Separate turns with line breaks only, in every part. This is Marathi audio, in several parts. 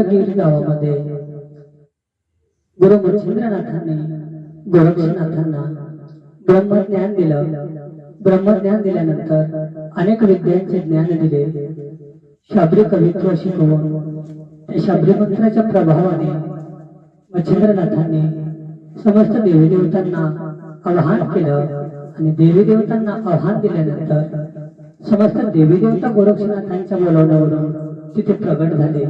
अलकगीर गावामध्ये गुरु मच्छिंद्रनाथांनी गोरक्षनाथांना ब्रह्मज्ञान दिलं। ब्रह्मज्ञान दिल्यानंतर अनेक विद्यांचे ज्ञान दिले। शाब्री कवित्व शिकवून शाब्री मंत्राच्या प्रभावाने मच्छिंद्रनाथांनी समस्त देवी देवतांना आवाहन केलं आणि देवी देवतांना आवाहन दिल्यानंतर समस्त देवी देवता गोरक्षनाथांच्या बोलवण्यावरून तिथे प्रगट झाले।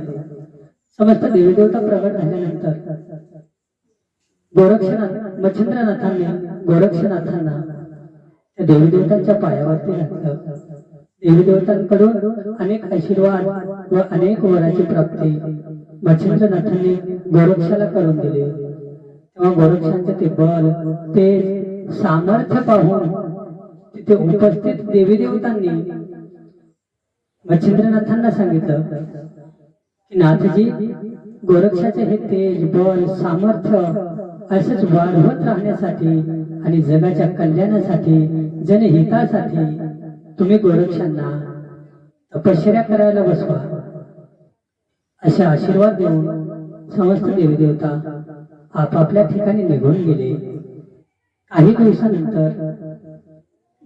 समस्त देवी देवता प्रगट झाल्यानंतर मच्छिंद्रनाथांनी गोरक्षनाथांना त्या देवी देवतांच्या पायावरती घातलं। देवी देवतांकडून अनेक आशीर्वाद व अनेक वराची प्राप्ती मच्छिंद्रनाथांनी गोरक्षाला करून दिली। तेव्हा गोरक्षांचे ते बल ते सामर्थ्य पाहून तिथे उपस्थित देवी देवतांनी मच्छिंद्रनाथांना सांगितलं की नाथजी, गोरक्षाचे हे तेज बल सामर्थ्य असंच वाढवत राहण्यासाठी आणि जगाच्या कल्याणासाठी जनहितासाठी तुम्ही गोरक्षांना तपश्चर्या करायला बसवा, असे आशीर्वाद देऊन समस्त देवी देवता आपापल्या ठिकाणी निघून गेले। काही दिवसानंतर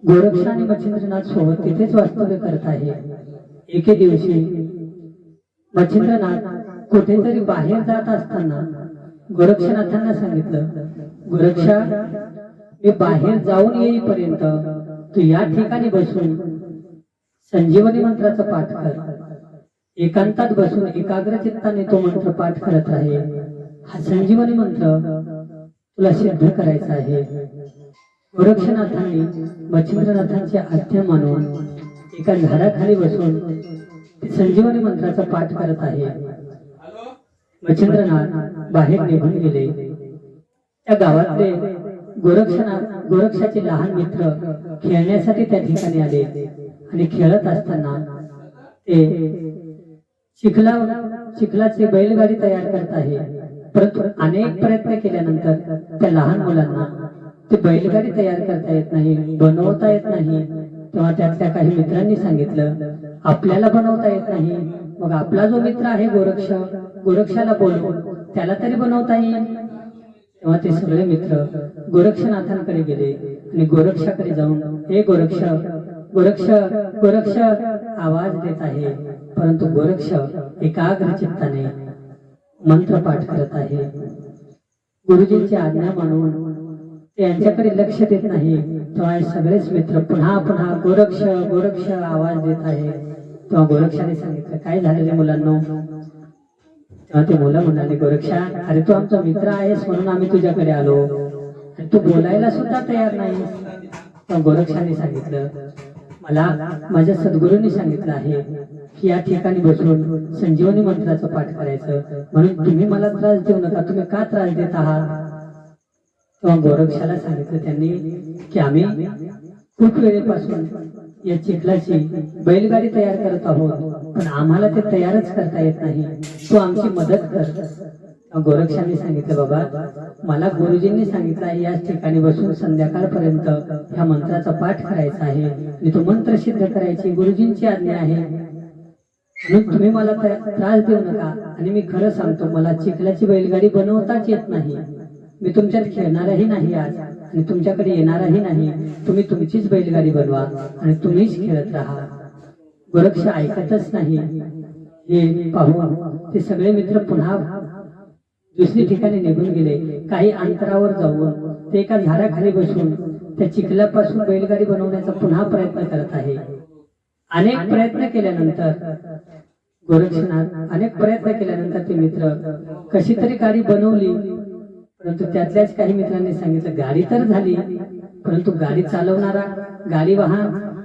गोरक्ष आणि मच्छिंद्रनाथ सोबत तिथेच वास्तव्य करत आहे। एके दिवशी मच्छिंद्रनाथ कुठेतरी बाहेर जात असताना गोरक्षनाथांना सांगितलं, गोरक्षा, मी बाहेर जाऊन येईपर्यंत तू या ठिकाणी बसून संजीवनी मंत्राचा पाठ कर। एकांतात बसून एकाग्र चित्ताने तो मंत्र पाठ करत आहे। हा संजीवनी मंत्र तुला सिद्ध करायचा आहे। गोरक्षनाथांनी मच्छिंद्रनाथांची आज्ञा मानून एका झाडाखाली बसून संजीवनी मंत्राचा पाठ करत आहे। मच्छिंद्रनाथ बाहेर निघून गेले। त्या गावातले गोरक्षाचे लहान मित्र खेळण्यासाठी त्या ठिकाणी आले आणि खेळत असताना ते चिखलाची बैलगाडी तयार करत आहे। परंतु अनेक प्रयत्न केल्यानंतर त्या लहान मुलांना ते बैलगाडी तयार करता येत नाही, बनवता येत नाही। तेव्हा त्यातल्या काही मित्रांनी सांगितलं, आपल्याला बनवता येत नाही, मग आपला जो मित्र आहे गोरक्षाला बोलवून त्याला तरी बनवता येईल। तेव्हा ते सगळे मित्र गोरक्षनाथांकडे गेले आणि गोरक्षाकडे जाऊन, हे गोरक्ष गोरक्ष गोरक्ष आवाज देत आहे, परंतु गोरक्ष एकाग्र चित्ताने मंत्र पाठ करत आहे। गुरुजींची आज्ञा मानून ते यांच्याकडे लक्ष देत नाही। तेव्हा सगळेच मित्र पुन्हा पुन्हा गोरक्ष गोरक्ष आवाज देत आहे। तेव्हा गोरक्षाने सांगितलं, काय झालेले मुलांनो? तेव्हा ते मुलं म्हणाले, गोरक्षा, अरे तू आमचा मित्र आहेस म्हणून आम्ही तुझ्याकडे आलो आणि तू बोलायला सुद्धा तयार नाही। तेव्हा गोरक्षाने सांगितलं, मला माझ्या सद्गुरूंनी सांगितलं आहे की या ठिकाणी बसून संजीवनी मंत्राचं पाठ करायचं, म्हणून तुम्ही मला त्रास देऊ नका। तुम्ही का त्रास देत आहात? तेव्हा गोरक्षाला सांगितलं त्यांनी की आम्ही खूप वेळेपासून या चिखलाची बैलगाडी तयार करत आहोत, पण आम्हाला ते तयारच करता येत नाही, तू आमची मदत कर। गोरक्षांनी सांगितलं, बाबा, मला गुरुजींनी सांगितलं आहे याच ठिकाणी बसून संध्याकाळपर्यंत ह्या मंत्राचा पाठ करायचा आहे आणि तो मंत्र सिद्ध करायची गुरुजींची आज्ञा आहे, म्हणून तुम्ही मला त्रास देऊ नका। आणि मी खरं सांगतो, मला चिखलाची बैलगाडी बनवताच येत नाही, मी तुमच्यात खेळणारही नाही आज आणि तुमच्याकडे येणारही नाही। तुम्ही तुमचीच बैलगाडी बनवा आणि तुम्हीच खेळत राहा। गोरक्ष ऐकतच नाही। हे पाहून ते सगळे मित्र पुन्हा दुसरी ठिकाणी निघून गेले। काही अंतरावर जाऊन ते एका झाडाखाली बसून त्या चिखलापासून बैलगाडी बनवण्याचा पुन्हा प्रयत्न करत आहे। अनेक प्रयत्न केल्यानंतर ते मित्र कशी तरी गाडी बनवली, परंतु त्यातल्याच काही मित्रांनी सांगितलं, गाडी तर झाली, परंतु गाडी चालवणारा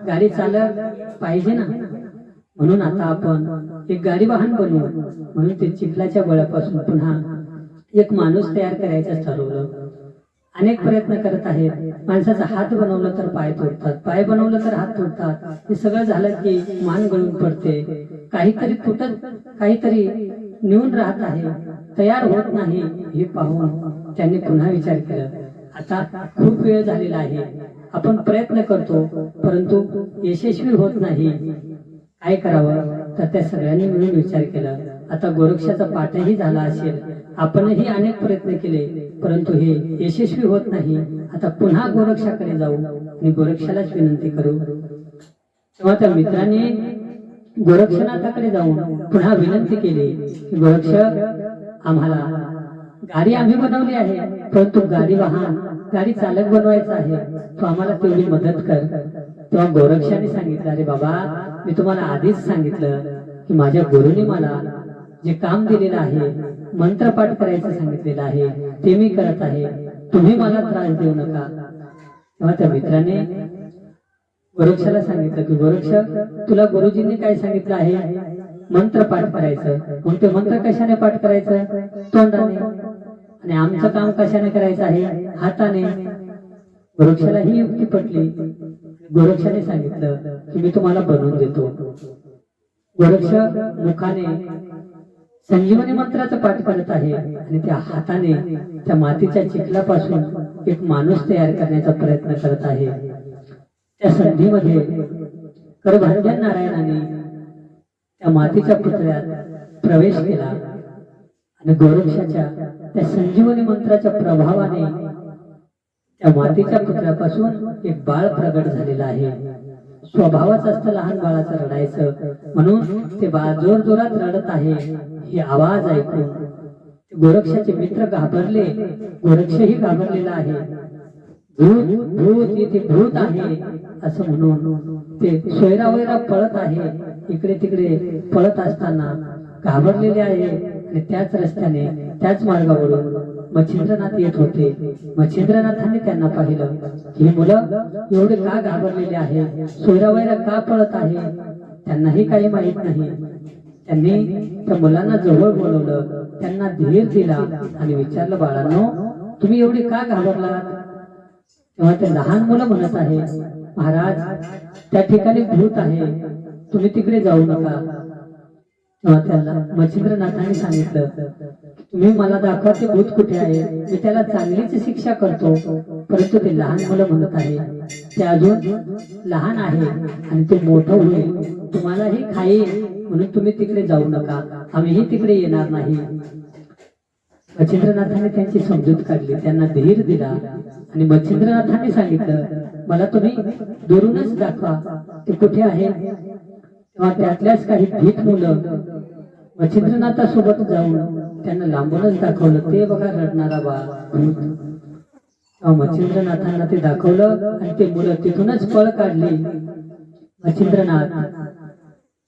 गाडी चालक पाहिजे ना, म्हणून आता आपण एक गाडी वाहन बनवू। म्हणून ते चिखलाच्या गोळ्यापासून पुन्हा एक माणूस तयार करायचं ठरवलं। अनेक प्रयत्न करत आहेत। माणसाचा हात बनवलं तर पाय तोडतात, पाय बनवलं तर हात तोडतात। हे सगळं झालं की मान गळून पडते, काहीतरी तुटत, काहीतरी निवून राहत आहे, तयार होत नाही। हे पाहून त्यांनी पुन्हा विचार केला, आता खूप वेळ झालेला आहे, आपण प्रयत्न करतो परंतु यशस्वी होत नाही, काय करावं? तर त्या सगळ्यांनी मिळून विचार केला, आता गोरक्षाचा पाठही झाला असेल, आपणही अनेक प्रयत्न केले परंतु हे यशस्वी होत नाही. आता पुन्हा गोरक्षाकडे जाऊ आणि गोरक्षालाच विनंती करू. तेव्हा त्या मित्राने गोरक्षनाथाकडे जाऊन पुन्हा विनंती केली की गोरक्ष, आम्हाला गाडी आम्ही बनवली आहे परंतु गाडी चालक बनवायचा आहे, तू आम्हाला तेवढी मदत कर. तेव्हा गोरक्षाने सांगितलं, अरे बाबा, मी तुम्हाला आधीच सांगितलं की माझ्या गुरुने मला जे काम दिलेलं आहे, मंत्रपाठ करायचं सांगितलेलं आहे, ते मी करत आहे, तुम्ही मला त्रास देऊ नका. तेव्हा त्या मित्राने गोरक्षाला सांगितलं की गोरक्ष, तुला गुरुजींनी काय सांगितलं आहे, मंत्र पाठ करायचं. मग ते मंत्र कशाने पाठ करायचं, तोंडाने, आणि आमचं काम कशाने करायचं आहे, हाताने. गोरक्षाला ही युक्ती पटली. गोरक्षाने सांगितलं की मी तुम्हाला बनवून देतो. गोरक्ष मुखाने संजीवनी मंत्राचं पाठ करत आहे आणि त्या हाताने त्या मातीच्या चिखलापासून एक माणूस तयार करण्याचा प्रयत्न करत आहे. त्या संधीमध्ये करभांजन नारायणाने त्या मातीच्या पुतळ्यात प्रवेश केला आणि गोरक्षाच्या त्या संजीवनी मंत्राच्या प्रभावाने त्या मातीच्या पुतळ्यापासून एक बाळ प्रगट झालेलं आहे. स्वभावच असतं लहान बाळाचं रडायचं, म्हणून ते बाळ जोर जोरात रडत आहे. हे आवाज ऐकून गोरक्षाचे मित्र घाबरले, गोरक्षही घाबरलेला आहे. भूत भूत इथे भूत आहे असं म्हणून ते सोयरावैरा पळत आहे. इकडे तिकडे पळत असताना घाबरलेले आहे आणि त्याच रस्त्याने त्याच मार्गावरून मच्छिंद्रनाथ येत होते. मच्छिंद्रनाथांनी त्यांना पाहिलं की ही मुलं एवढे का घाबरलेले आहे, सोयरावैरा का पळत आहे, त्यांनाही काही माहित नाही. त्यांनी त्या मुलांना जवळ बोलवलं, त्यांना धीर दिला आणि विचारलं, बाळांनो, तुम्ही एवढे का घाबरलात? तेव्हा ते लहान मुलं म्हणत आहे, महाराज, त्या ठिकाणी भूत आहे, तुम्ही तिकडे जाऊ नका. तेव्हा त्याला मच्छिंद्रनाथांनी सांगितलं, तुम्ही मला दाखवा ते भूत कुठे आहे, मी त्याला चांगलीच शिक्षा करतो. परंतु ते लहान मुलं म्हणत आहे, ते अजून लहान आहे आणि ते मोठं होईल, तुम्हालाही खाईल, म्हणून तुम्ही तिकडे जाऊ नका, आम्हीही तिकडे येणार नाही. मच्छिंद्रनाथांनी त्यांची समजूत काढली, त्यांना धीर दिला आणि मच्छिंद्रनाथांनी सांगितलं, मला तुम्ही दुरूनच दाखवा ते कुठे आहे. तेव्हा त्यातल्याच काही भीत मुलं मच्छिंद्रनाथासोबत जाऊन त्यांना लांबूनच दाखवलं, ते बघा रडणारा बाळ भूत. तेव्हा मच्छिंद्रनाथांना ते दाखवलं आणि ते मुलं तिथूनच पळ काढली. मच्छिंद्रनाथ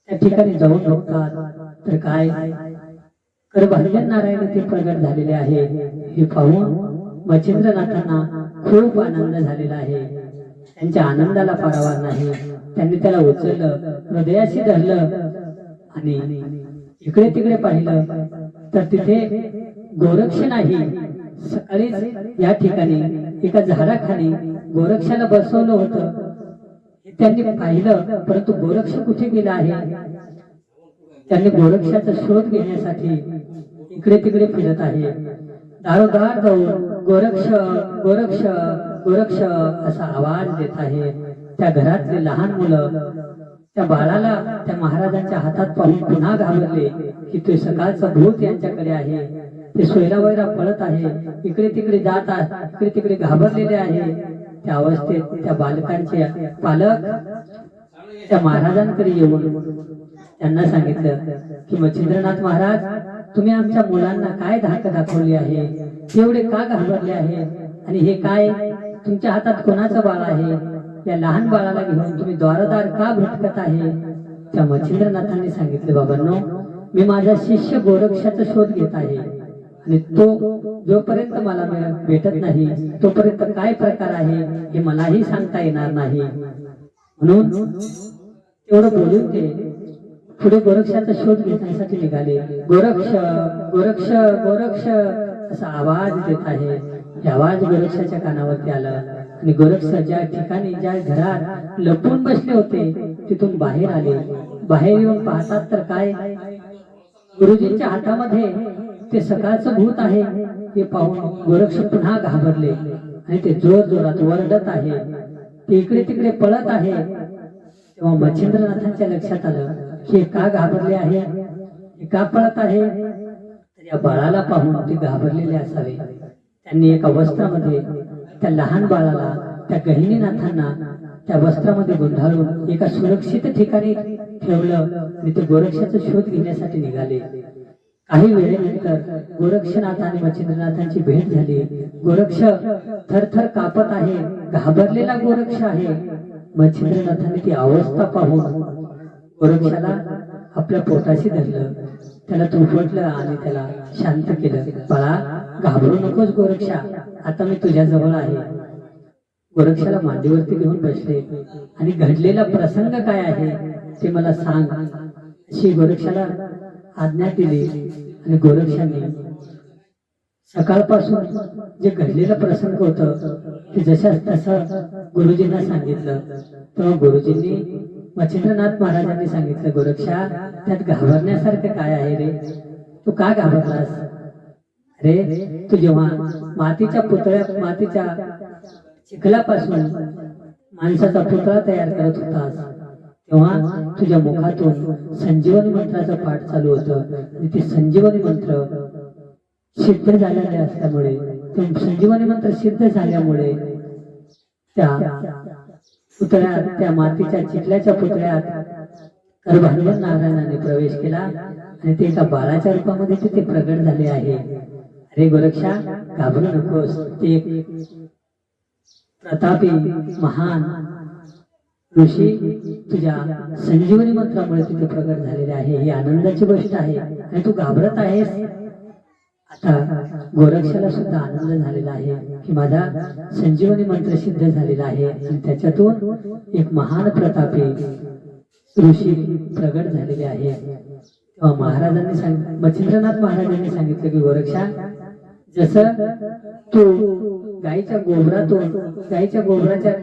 त्या ठिकाणी जाऊन बघतात तर काय, करभांजन नारायण ते प्रगट झालेले आहे. हे पाहून मच्छिंद्रनाथांना खूप आनंद झालेला आहे. त्यांच्या आनंदाला पारावार नाही. त्यांनी त्याला उचललं, हृदयाशी धरलं आणि इकडे तिकडे पाहिलं तर तिथे गोरक्ष नाही. सकाळीच या ठिकाणी एका झाडाखाली गोरक्षाला बसवलं होतं, त्यांनी पाहिलं, परंतु गोरक्ष कुठे गेला आहे. त्यांनी गोरक्षाचा शोध घेण्यासाठी इकडे तिकडे फिरत आहे. दारोदार जाऊन गोरक्ष गोरक्ष गोरक्ष असा आवाज देत आहे. त्या घरातले लहान मुलं त्या बाळाला त्या महाराजांच्या हातात पाहून पुन्हा घाबरले की ते सकाळचं भूत यांच्याकडे आहे. ते सोयरावैरा पळत आहे, इकडे तिकडे जात आहे, इकडे तिकडे घाबरलेले आहे. त्या अवस्थेत त्या बालकांचे पालक त्या महाराजांकडे येऊन त्यांना सांगितलं की मच्छिंद्रनाथ महाराज, तुम्ही आमच्या मुलांना काय धाक दाखवली आहे, एवढे का घाबरले आहे, आणि हे काय तुमच्या हातात कोणाचं बाळ आहे, या लहान बाळाला घेऊन तुम्ही द्वारदार का भटकत आहे. त्या मच्छिंद्रनाथांनी सांगितले, बाबांनो, मी माझा शिष्य गोरक्षाचा शोध घेत आहे आणि तो जोपर्यंत मला भेटत नाही तोपर्यंत काय प्रकार आहे हे मलाही सांगता येणार नाही. म्हणून एवढं बोलून ते पुढे गोरक्षाचा शोध घेण्यासाठी निघाले. गोरक्ष गोरक्ष गोरक्ष असा आवाज देत आहे. हे आवाज गोरक्षाच्या कानावरती आला आणि गोरक्ष ज्या ठिकाणी ज्या घरात लपून बसले होते तिथून बाहेर आले. बाहेर येऊन पाहतात तर काय, गुरुजींच्या हातामध्ये ते सकाळचं भूत आहे. हे पाहून गोरक्ष पुन्हा घाबरले आणि ते जोर जोरात वरडत आहे, ते इकडे तिकडे पळत आहे. तेव्हा मच्छिंद्रनाथांच्या लक्षात आलं की का घाबरले आहे. हे का पळत आहे? तर या बाळाला पाहून ते घाबरलेले असावे. त्यांनी एका वस्त्रामध्ये त्या लहान बाळाला, त्या गहिनीनाथांना त्या वस्त्रामध्ये गुंडाळून एका सुरक्षित ठिकाणी ठेवलं आणि ते गोरक्षाचा शोध घेण्यासाठी निघाले. काही वेळेनंतर गोरक्षनाथ आणि मच्छिंद्रनाथांची भेट झाली. गोरक्ष थरथर कापत आहे, घाबरलेला गोरक्ष आहे. मच्छिंद्रनाथांनी ती अवस्था पाहून गोरक्षाला आपल्या पोटाशी धरलं, त्याला तुफटलं आणि त्याला शांत केलं. बाळा, घाबरू नकोस गोरक्षा, आता मी तुझ्या जवळ आहे. गोरक्षाला मांडीवरती घेऊन बसले आणि घडलेला प्रसंग काय आहे ते मला सांग अशी गोरक्षाला आज्ञा दिली. आणि गोरक्षाने सकाळपासून जे घडलेलं प्रसंग होतं ते जशाच तसं गुरुजींना सांगितलं. तेव्हा गुरुजींनी, मच्छिंद्रनाथ महाराजांनी सांगितलं, गोरक्षा, त्यात घाबरण्यासारखं काय आहे रे? तू का घाबरलास? अरे, तू जेव्हा मातीच्या चिखलापासून माणसाचा पुतळा तयार करत होतास तेव्हा तुझ्या मुखातून संजीवनी मंत्राचा पाठ चालू होतं आणि ते संजीवनी मंत्र सिद्ध झालेले असल्यामुळे, ते संजीवनी मंत्र सिद्ध झाल्यामुळे त्या पुतळ्यात, त्या मातीच्या चिखल्याच्या पुतळ्यात भानुमान नारायणाने प्रवेश केला आणि ते एका बाळाच्या रूपामध्ये तिथे प्रगट झाले आहे. अरे गोरक्षा, घाबरू नकोस. ते प्रतापी महान ऋषी तुझ्या संजीवनी मंत्रामुळे तिथे प्रगट झालेले आहे. ही आनंदाची गोष्ट आहे आणि तू घाबरत आहेस. आता गोरक्षाला सुद्धा आनंद झालेला आहे की माझा संजीवनी मंत्र सिद्ध झालेला आहे आणि त्याच्यातून एक महान प्रतापी ऋषी प्रगट झालेले आहे. तेव्हा महाराजांनी मच्छिंद्रनाथ महाराजांनी सांगितलं की गोरक्षा, जसं तू गायीच्या गोबराच्या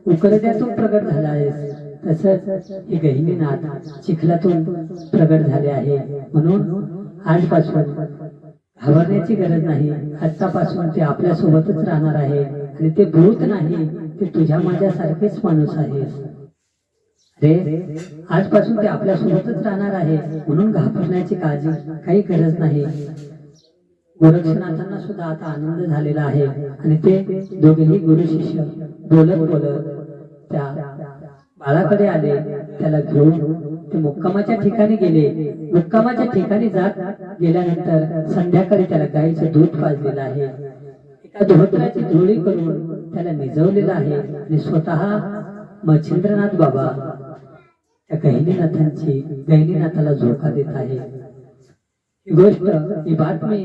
उकरड्यातून प्रगट झाला आहेस, तसंच हे गहिनीनाथ चिखलातून प्रगट झाले आहे. म्हणून आजपासून घाबरण्याची गरज नाही. आजपासून ते आपल्या सोबतच राहणार आहे आणि ते भूत नाही, ते तुझ्या माझ्यासारखेच माणूस आहे. रे, आजपासून ते आपल्या सोबतच राहणार आहे, म्हणून घाबरण्याची काही गरज नाही. गोरक्षनाथांना सुद्धा आता आनंद झालेला आहे आणि ते दोघेही गुरु शिष्य बोलत त्या बाळाकडे आले. त्याला घेऊन ते मुक्कामाच्या ठिकाणी गेले. मुक्कामाच्या ठिकाणी गेल्यानंतर संध्याकाळी त्याला गाईचं दूध पाजलेलं आहे. एका धोत्राची झोळी करून त्याला निजवलेलं आहे आणि स्वतः मच्छिंद्रनाथ बाबा त्या गहिनीनाथाला झोका देत आहे. ही गोष्ट, ही बातमी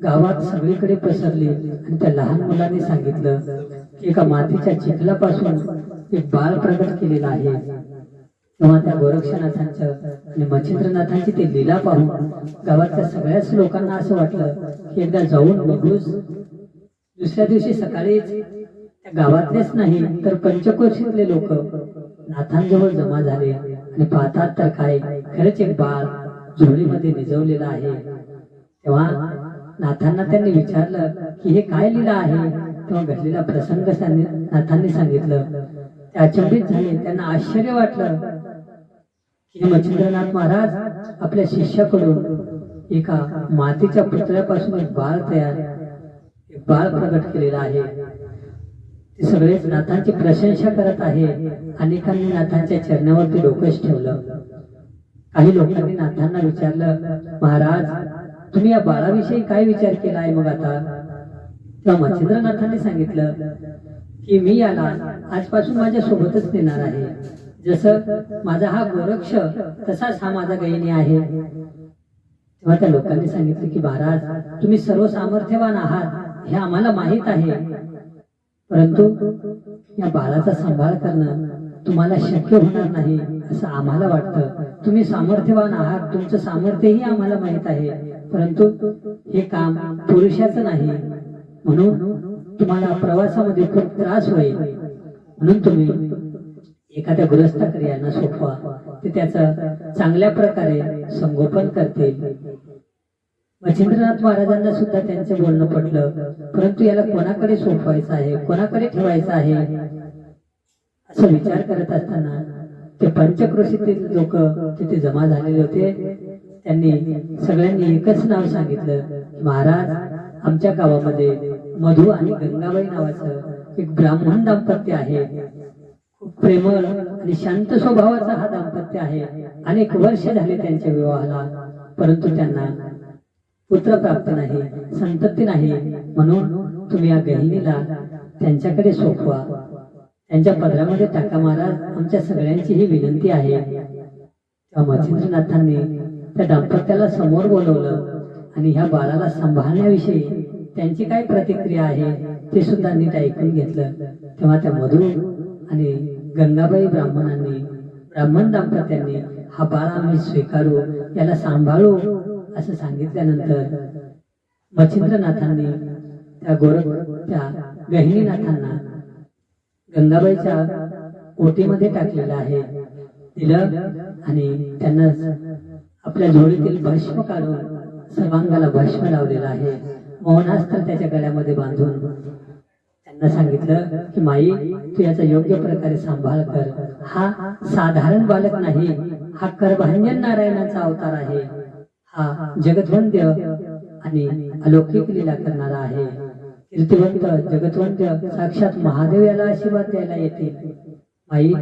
गावात सगळीकडे पसरली आणि त्या लहान मुलांनी सांगितलं की एका मातीच्या चिखलापासून एक बाळ प्रगट केलेला आहे. तेव्हा त्या गोरक्षनाथांचं आणि मच्छिंद्रनाथांची ते लीला पाहून गावातल्या सगळ्याच लोकांना असं वाटलं की एकदा जाऊन बघूच. दुसऱ्या दिवशी सकाळीच त्या गावातलेच नाही तर पंचकोशीतले लोक नाथांजवळ जमा झाले आणि पाहतात तर काय, खरंच एक बाळ झोळीमध्ये निजवलेलं आहे. तेव्हा नाथांना त्यांनी विचारलं की हे काय लीला आहे. तेव्हा घडलेला प्रसंग नाथांनी सांगितलं. ते अचंबित झाले. त्यांना आश्चर्य वाटलं की मच्छिंद्रनाथ महाराज आपल्या शिष्याकडून एका मातीच्या पुतळ्यापासून एक बाळ प्रगट केलेला आहे. ते सगळेच नाथांची प्रशंसा करत आहे. अनेकांनी नाथांच्या चरणावरती डोकंच ठेवलं. काही लोकांनी नाथांना विचारलं, महाराज तुम्ही या बाळाविषयी काय विचार केला आहे मग आता? तेव्हा मच्छिंद्रनाथांनी सांगितलं की मी याला आजपासून माझ्या सोबतच नेणार आहे. जसं माझा हा गोरक्ष तसाच हा माझा गहिनी आहे. तेव्हा त्या लोकांनी सांगितलं की महाराज तुम्ही सर्व सामर्थ्यवान आहात हे आम्हाला माहित आहे, परंतु या बाळाचा सांभाळ करणं तुम्हाला शक्य होणार नाही असं आम्हाला वाटतं. तुम्ही सामर्थ्यवान आहात, तुमचं सामर्थ्यही आम्हाला माहित आहे, परंतु हे काम पुरुषाचं नाही, म्हणून तुम्हाला प्रवासामध्ये खूप त्रास होईल. म्हणून तुम्ही एखाद्या गृहस्थाकडे यांना सोपवा, ते त्याचं चांगल्या प्रकारे संगोपन करतील. मच्छिंद्रनाथ महाराजांना सुद्धा त्यांचं बोलणं पटलं, परंतु याला कोणाकडे सोपवायचं आहे, कोणाकडे ठेवायचं आहे असं विचार करत असताना ते पंचक्रोशीतील लोक तिथे जमा झालेले होते. त्यांनी सगळ्यांनी एकच नाव सांगितलं, महाराज आमच्या गावामध्ये मधु आणि गंगाबाई नावाचं एक ब्राह्मण दाम्पत्य आहे. खूप प्रेमळ आणि शांत स्वभावाचा हा दाम्पत्य आहे. अनेक वर्ष झाले त्यांच्या विवाहाला, परंतु त्यांना पुत्र प्राप्त नाही, संतती नाही. म्हणून तुम्ही या गहिनीला त्यांच्याकडे सोपवा, त्यांच्या पदरामध्ये टाका महाराज, आमच्या सगळ्यांची ही विनंती आहे. तेव्हा मच्छिंद्रनाथांनी त्या दाम्पत्याला समोर बोलवलं आणि ह्या बाळाला सांभाळण्याविषयी त्यांची काय प्रतिक्रिया आहे ते सुद्धा नीट ऐकून घेतलं. तेव्हा त्या मधु आणि गंगाबाई ब्राह्मण दाम्पत्यांनी हा बाळ आम्ही स्वीकारू, याला सांभाळू असं सांगितल्यानंतर मच्छिंद्रनाथांनी त्या गहिनीनाथांना गंगाबाईच्या ओटीमध्ये टाकलेलं आहे, दिलं आणि त्यांना आपल्या झोळीतील भस्म काढून सर्वांगाला भस्म लावलेला आहे. मौनास्त्र त्याच्या गळ्यामध्ये बांधून त्यांना सांगितलं की माई, तू याचा योग्य प्रकारे सांभाळ कर. हा साधारण बालक नाही, हा करभांजन नारायणाचा अवतार आहे. हा जगद्वंद्य आणि अलौकिक लीला करणारा आहे. कीर्तिवंत जगद्वंत साक्षात महादेव याला आशीर्वाद द्यायला येते. माई,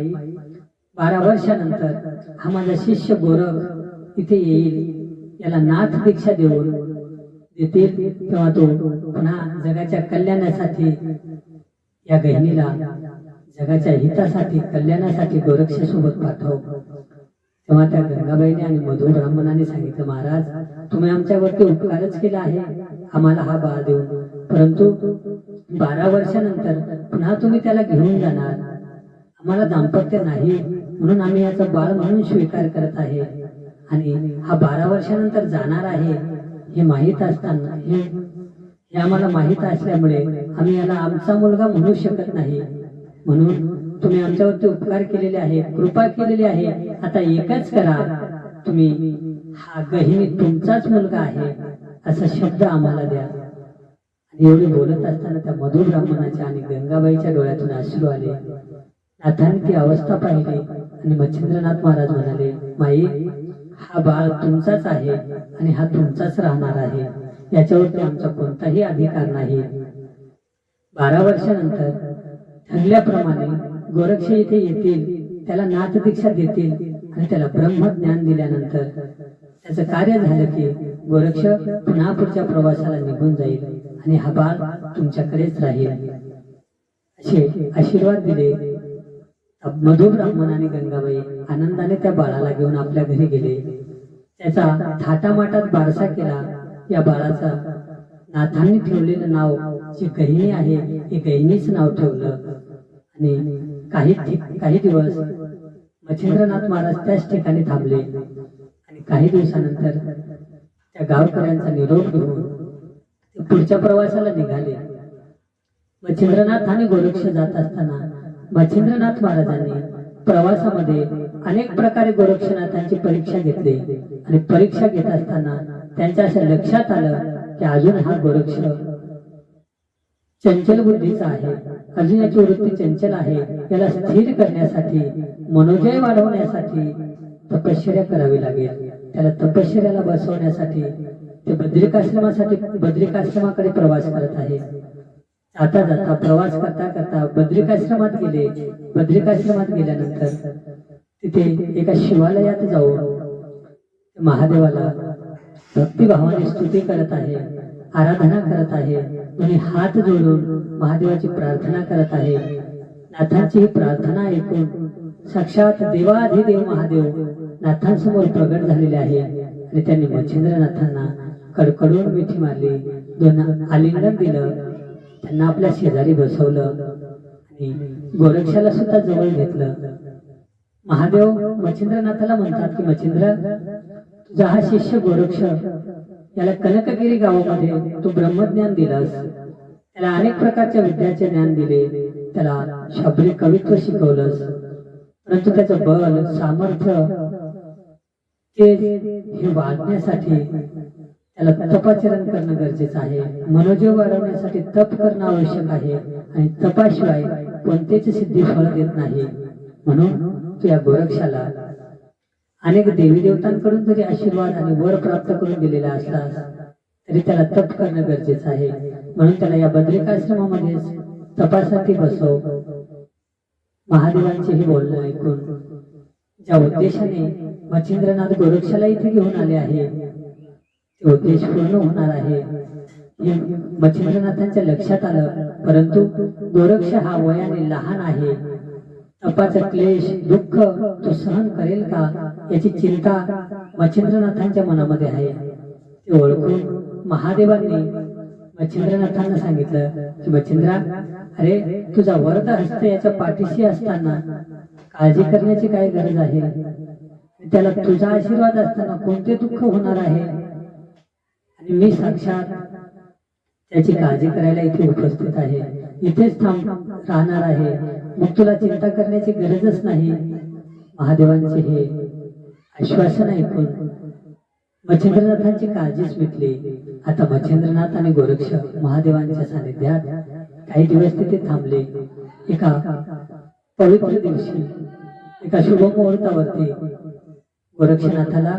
12 वर्षानंतर हा माझा शिष्य गोरख इथे येईल, याला नाथ दीक्षा देतील, तेव्हा तो पुन्हा जगाच्या कल्याणासाठी, या गहिनीला जगाच्या हितासाठी कल्याणासाठी गोरक्षासोबत पाठव. तेव्हा त्या गंगाबाईने आणि मधु ब्राह्मणाने सांगितलं, महाराज तुम्ही आमच्यावरती उपकारच केला आहे आम्हाला हा बाळ देऊन, परंतु 12 वर्षानंतर पुन्हा तुम्ही त्याला घेऊन जाणार. आम्हाला दाम्पत्य नाही म्हणून आम्ही याचा बाळ म्हणून स्वीकार करत आहे, आणि हा 12 वर्षानंतर जाणार आहे हे माहीत असताना, हे आम्हाला माहीत असल्यामुळे आम्ही याला आमचा मुलगा म्हणू शकत नाही. म्हणून तुम्ही आमच्यावरती उपकार केलेले आहे, कृपा केलेली आहे. आता एकच करा, तुम्ही हा गहिनी तुमचाच मुलगा आहे असा शब्द आम्हाला द्या. आणि एवढे बोलत असताना त्या मधु ब्राह्मणाच्या आणि गंगाबाईच्या डोळ्यातून अश्रू आले. नाथांनी ती अवस्था पाहिली आणि मच्छिंद्रनाथ महाराज म्हणाले, माई, हा बाळ तुमचाच आहे आणि हा तुमचाच राहणार आहे, याच्यावरती आमचा कोणताही अधिकार नाही. 12 वर्षानंतर ठरल्याप्रमाणे गोरक्ष इथे येतील, त्याला नाथ दीक्षा देतील आणि त्याला ब्रह्मज्ञान दिल्यानंतर त्याचं कार्य झालं की गोरक्ष पुन्हा पुढच्या प्रवासाला निघून जाईल आणि हा बाळ तुमच्याकडेच राहील असे आशीर्वाद दिले. मधु ब्राह्मण आणि गंगाबाई आनंदाने त्या बाळाला घेऊन आपल्या घरी गेले. त्याचा थाटामाटात बारसा केला. या बाळाचा नाथांनी ठेवलेलं नाव, जी गहिनी आहे हे गहिनीच नाव ठेवलं. आणि काही दिवस मच्छिंद्रनाथ महाराज त्याच ठिकाणी थांबले आणि काही दिवसानंतर त्या गावकऱ्यांचा निरोप घेऊन ते पुढच्या प्रवासाला निघाले. मच्छिंद्रनाथ आणि गोरक्ष जात असताना मच्छिंद्रनाथ महाराजांनी प्रवासामध्ये अनेक प्रकारे गोरक्षनाथांची परीक्षा घेतली आणि परीक्षा घेत असताना त्यांच्या असं लक्षात आलं की अजून हा गोरक्ष चंचल बुद्धीचा आहे, अजून याची वृत्ती चंचल आहे. याला स्थिर करण्यासाठी, मनोजय वाढवण्यासाठी तपश्चर्या करावी लागेल. त्याला तपश्चर्याला बसवण्यासाठी ते बद्रिकाश्रमाकडे प्रवास करत आहे. जाता जाता प्रवास करता करता बद्रिकाश्रमात गेले. बद्रिकाश्रमात गेल्यानंतर तिथे एका शिवालयात जाऊन महादेवाला भक्तिभावाने स्तुती करत आहे, आराधना करत आहे आणि हात जोडून महादेवाची प्रार्थना करत आहे. नाथांची ही प्रार्थना ऐकून साक्षात देवाधिदेव महादेव नाथांसमोर प्रगट झालेले आहे आणि त्यांनी मच्छिंद्रनाथांना कडकडून मिठी मारली, 2 आलिंगन दिलं, त्यांना आपल्या शेजारी बसवलं आणि गोरक्षाला सुद्धा जवळ घेतलं. महादेव मच्छिंद्रनाथाला म्हणतात की मच्छिंद्र, तुझा हा शिष्य गोरक्ष, याला कनकगिरी गावामध्ये तू ब्रह्मज्ञान दिलंस, त्याला अनेक प्रकारच्या विद्याचे ज्ञान दिले, त्याला शबरी कवित्व शिकवलंस, परंतु त्याचं बल, सामर्थ्य हे वाढण्यासाठी त्याला तपाचरण करणं गरजेचं आहे. मनोजय वाढवण्यासाठी तप करणं आवश्यक आहे आणि तपाशिवाय कोणतेच सिद्धी फळ देत नाही. म्हणून तू या गोरक्षाला अनेक देवी देवतांकडून जरी आशीर्वाद आणि वर प्राप्त करून दिलेला असला तरी त्याला तप करणं गरजेचं आहे. म्हणून त्याला या बद्रिकाश्रमामध्ये तपासाठी बसव. महादेवांचे हे बोलणं ऐकून ज्या उद्देशाने मच्छिंद्रनाथ गोरक्षाला इथे घेऊन आले आहे ते उद्देश पूर्ण होणार आहे हे मच्छिंद्रनाथांच्या लक्षात आलं. परंतु गोरक्ष हा वयाने लहान आहे. तपाचा क्लेश दुःख तो सहन करेल का याची चिंता मच्छिंद्रनाथांच्या मनामध्ये आहे. ते ओळखून महादेवांनी मच्छिंद्रनाथांना सांगितलं की मच्छिंद्रा, अरे तुझा वरद हस्त याच्या पाठीशी असताना काळजी करण्याची काय गरज आहे? त्याला तुझा आशीर्वाद असताना कोणते दुःख होणार आहे? आणि मी साक्षात त्याची काळजी करायला इथे उपस्थित आहे, इथेच राहणार आहे, मग तुला चिंता करण्याची गरजच नाही. महादेवांचे हे आश्वासन ऐकून मच्छिंद्रनाथांची काळजीच मिटली. आता मच्छिंद्रनाथ आणि गोरक्ष महादेवांच्या सानिध्यात काही दिवस तिथे थांबले. एका पवित्र दिवशी एका शुभ मुहूर्तावरती गोरक्षनाथाला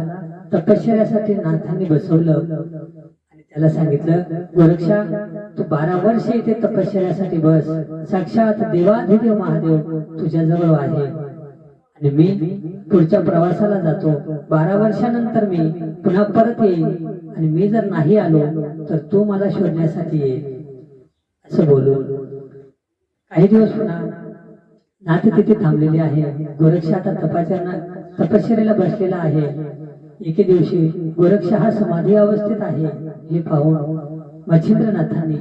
तपश्चर्यासाठी नाथांनी बसवलं आणि त्याला सांगितलं, गोरक्षा तू 12 वर्ष इथे तपश्चर्यासाठी बस. साक्षात देवाधिदेव महादेव तुझ्याजवळ आहे आणि मी पुढच्या प्रवासाला जातो. 12 वर्षानंतर मी पुन्हा परत येईल आणि मी जर नाही आलो तर तू मला शोधण्यासाठी ये. असं बोलून काही दिवस पुन्हा नाथ तिथे थांबलेले आहे. गोरक्ष आता तपश्चर्याला बसलेला आहे. एके दिवशी गोरक्ष हा समाधी अवस्थेत आहे हे पाहून मच्छिंद्रनाथांनी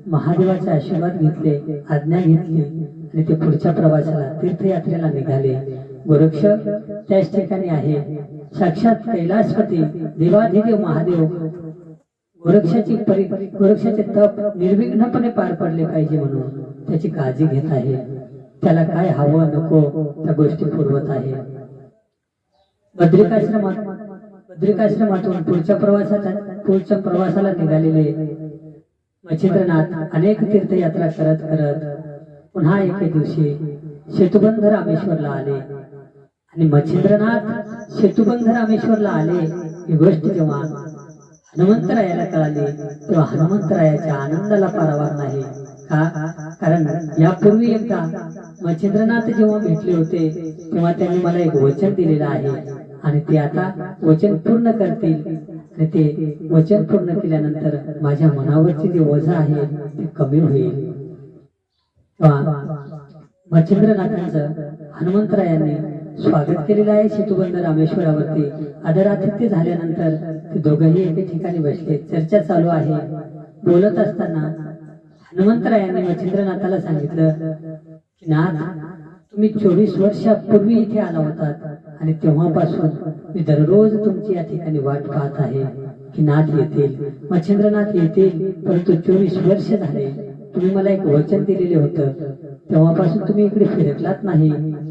महादेवाचे आशीर्वाद घेतले, आज्ञा घेतली आणि ते पुढच्या प्रवासाला तीर्थयात्रेला निघाले. गोरक्ष त्याच ठिकाणी आहे. साक्षात कैलासपती देवाधिदेव महादेव गोरक्षाचे तप निर्विघ्नपणे पार पडले पाहिजे म्हणून त्याची काळजी घेत आहे. त्याला काय हवं नको त्या गोष्टी पुरवत आहे. बद्रिकाश्रमातून पुढच्या प्रवासाला निघालेले मच्छिंद्रनाथ अनेक तीर्थयात्रा करत करत पुन्हा एके दिवशी सेतुबंध रामेश्वरला आले. आणि मच्छिंद्रनाथ सेतुबंध रामेश्वरला आले ही गोष्ट जेव्हा हनुमंतरायाला कळाली तेव्हा हनुमंतरायाच्या आनंदाला पारावार नाही. कारण यापूर्वी एकदा मच्छिंद्रनाथ जेव्हा भेटले होते तेव्हा त्यांनी मला एक वचन दिलेलं आहे आणि ते आता वचन पूर्ण करतील. आणि ते वचन पूर्ण केल्यानंतर माझ्या मनावरची जे ओझं आहे ते कमी होईल. मच्छिंद्रनाथांचं हनुमंतरायांनी स्वागत केलेलं आहे सेतुबंध रामेश्वरावरती. आदरातिथ्य झाल्यानंतर ते दोघंही एके ठिकाणी बसले. चर्चा चालू आहे. बोलत असताना हनुमंतरायांनी मच्छिंद्रनाथाला सांगितलं की नाथ, तुम्ही 24 वर्षापूर्वी इथे आला होतात आणि तेव्हापासून मी दररोज तुमची या ठिकाणी वाट पाहत आहे की नाथ येतील, मच्छिंद्रनाथ येतील. परंतु 24 वर्ष झाले. तुम्ही मला एक वचन दिलेले होतं, तेव्हापासून तुम्ही इकडे फिरकलात नाही.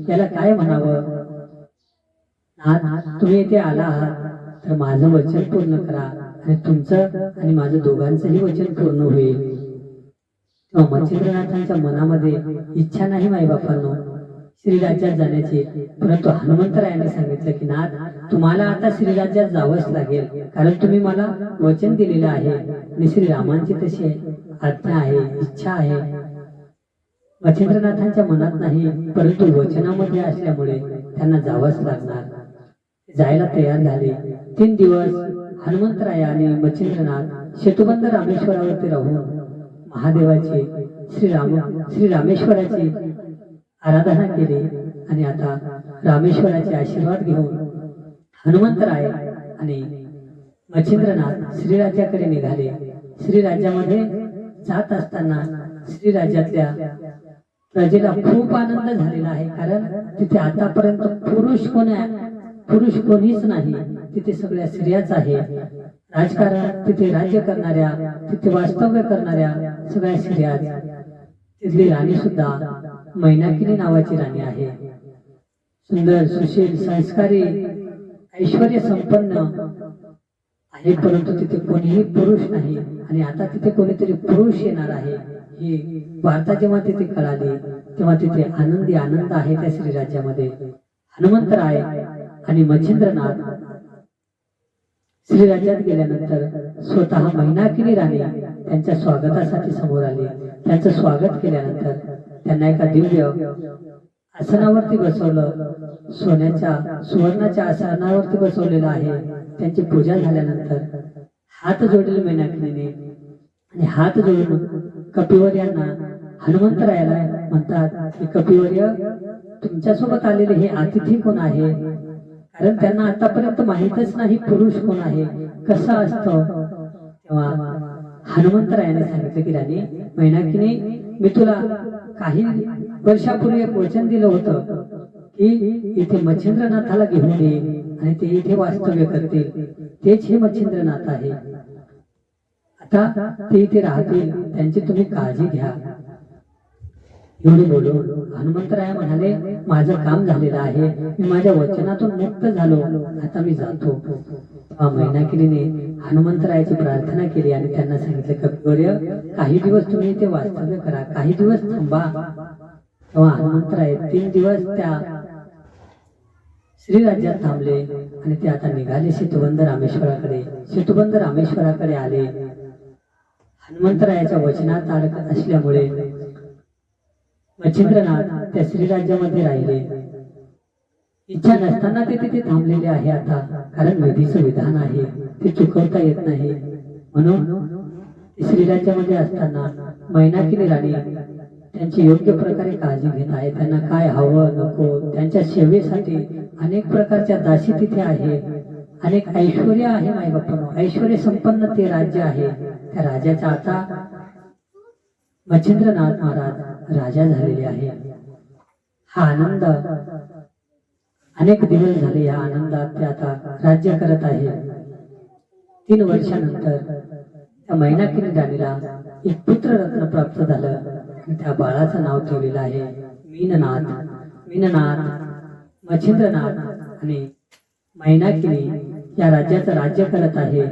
याला काय म्हणावं? नाथ, तुम्ही इथे आला आहात तर माझं वचन पूर्ण करा आणि तुमचं आणि माझं दोघांचंही वचन पूर्ण होईल. तेव्हा मच्छिंद्रनाथांच्या मनामध्ये इच्छा नाही माई बापांनो श्रीराज्यात जाण्याची. परंतु हनुमंतरायांनी सांगितलं की नाथ, तुम्हाला आता श्रीराज्यात जावंच लागेल, कारण तुम्ही मला वचन दिलेलं आहे आणि श्रीरामांची तशी आज्ञा आहे, इच्छा आहे. मच्छिंद्रनाथांच्या मनात नाही, परंतु वचनामध्ये असल्यामुळे त्यांना जावंच लागणार. जायला तयार झाले. 3 दिवस हनुमंतराया आणि मच्छिंद्रनाथ सेतुबंध रामेश्वरावरती राहून महादेवाची श्री रामेश्वराची आराधना केली. आणि आता रामेश्वराचे आशीर्वाद घेऊन हनुमंतराय आणि मच्छिंद्रनाथ श्रीराज्याकडे निघाले. श्रीराज्यामध्ये जात असताना श्रीराज्यातल्या प्रजेला खूप आनंद झालेला आहे, कारण तिथे आतापर्यंत पुरुष कोणीच नाही. तिथे सगळ्या स्त्रियाच आहे. राजकारण तिथे राज्य करणाऱ्या, तिथे वास्तव्य करणाऱ्या सगळ्या स्त्रिया. तिथली राणी सुद्धा मैनाकिनी नावाची राणी आहे. सुंदर, सुशील, संस्कारी, ऐश्वर्य संपन्न आहे. परंतु तिथे कोणीही पुरुष नाही आणि आता तिथे कोणीतरी पुरुष येणार आहे ही वार्ता जेव्हा तिथे कळाली तेव्हा तिथे आनंद आहे त्या श्रीराज्यामध्ये. हनुमंतराय आणि मच्छिंद्रनाथ श्रीराज्यात गेल्यानंतर स्वतः मैनाकिनी राणी त्यांच्या स्वागतासाठी समोर आली. त्यांचं स्वागत केल्यानंतर त्यांना एका दिव्य आसनावरती बसवलं. सुवर्णाच्या आसनावरती बसवलेलं आहे. त्यांची पूजा झाल्यानंतर हात जोडले मैनाकिनीने आणि हात जोडून कपिवर्यांना हनुमंतरायाला म्हणतात की कपिवर्य, तुमच्यासोबत आलेले हे अतिथी कोण आहे? कारण त्यांना आतापर्यंत माहीतच नाही पुरुष कोण आहे, कसं असतं. तेव्हा हनुमंतरायाने सांगितलं की राणी मैनाकिनी, मी तुला काही वर्षापूर्वी एक वचन दिलं होतं की इथे मच्छिंद्रनाथाला घेऊन ये आणि ते इथे वास्तव्य करतील. तेच हे मच्छिंद्रनाथ आहे. आता ते इथे राहतील, त्यांची तुम्ही काळजी घ्या. एवढे बोलून हनुमंतराय म्हणाले, माझं काम झालेलं आहे, मी माझ्या वचनातून मुक्त झालो, आता मी जातो. मैनाकिनीने हनुमंतरायाची प्रार्थना केली आणि त्यांना सांगितलं, कपिवर्य, काही दिवस तुम्ही इथे वास्तव्य करा, काही दिवस थांबा. तेव्हा हनुमंतराय 3 दिवस त्या श्रीराज्यात थांबले आणि ते आता निघाले सेतुबंध रामेश्वराकडे आले. हनुमंतरायाच्या वचनात अडकत असल्यामुळे मच्छिंद्रनाथ त्या श्रीराज्यामध्ये राहिले. इच्छा नसताना ते तिथे थांबलेले आहे आता, कारण विधीचं विधान आहे, ते चुकवता येत नाही. म्हणून श्रीराज्यामध्ये असताना मैनाकिनी राणी त्यांची योग्य प्रकारे काळजी घेत आहे. त्यांना काय हवं नको त्यांच्या सेवेसाठी अनेक प्रकारच्या दासी तिथे आहे. अनेक ऐश्वर्य आहे. माय बाप्पा, ऐश्वर्य संपन्न ते राज्य आहे. त्या राजाचा आता मच्छिंद्रनाथ महाराज राजा झालेले आहे. हा आनंद अनेक दिवस झाले, या आनंदात ते आता राज्य करत आहे. 3 वर्षानंतर त्या मैनाकिनी राणीला एक पुत्र रत्न प्राप्त झालं आणि त्या बाळाचं नाव ठेवलेलं आहे मीननाथ. मच्छिंद्रनाथ आणि मैनाकिनी या राज्याचं राज्य करत आहे.